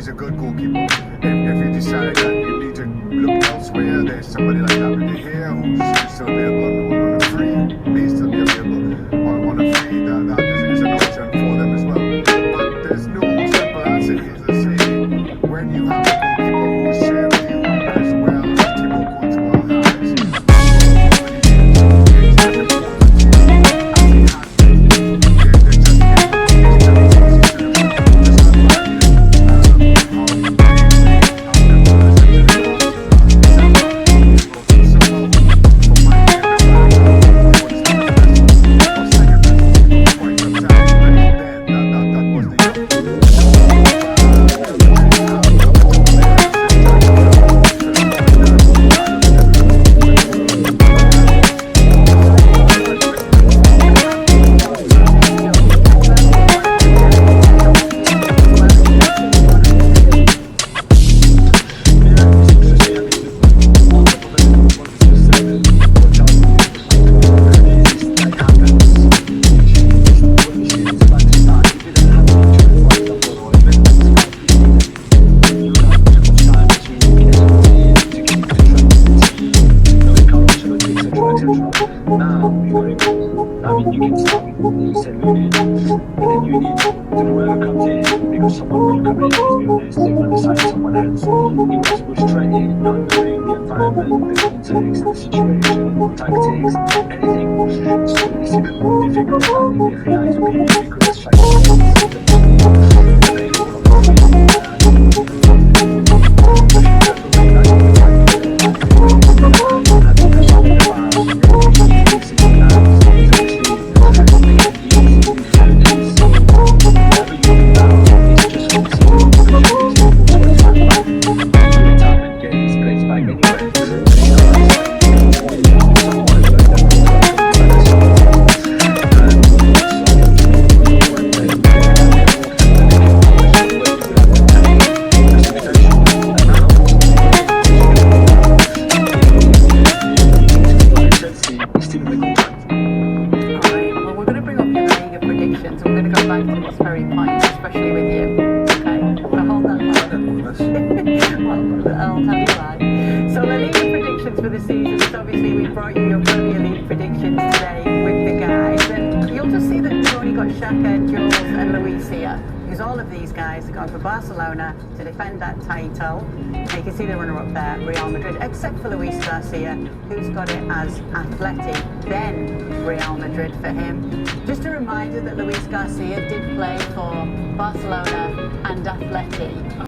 he's a good goalkeeper. If you decide that you need to look elsewhere, there's somebody like David De Gea who's still available on a free. May still be available on a free. That is an option for them as well. But there's no simple answer here to say when you have a goalkeeper who's shared with you as well as Thibaut Courtois has. Someone will come in, let's be honest, they're going to decide someone else. He was frustrated, not knowing the environment, the context, the situation, tactics, anything. So it's even more difficult finding the Gea opinion because it's So the league predictions for the season, so obviously we brought you your Premier League predictions today with the guys, and you'll just see that we've only got Xhaka, Jules and Luis here, because all of these guys are going for Barcelona to defend that title. And you can see the runner-up there, Real Madrid, except for Luis Garcia, who's got it as Athletic, then Real Madrid for him. Just a reminder that Luis Garcia did play for Barcelona and Athletic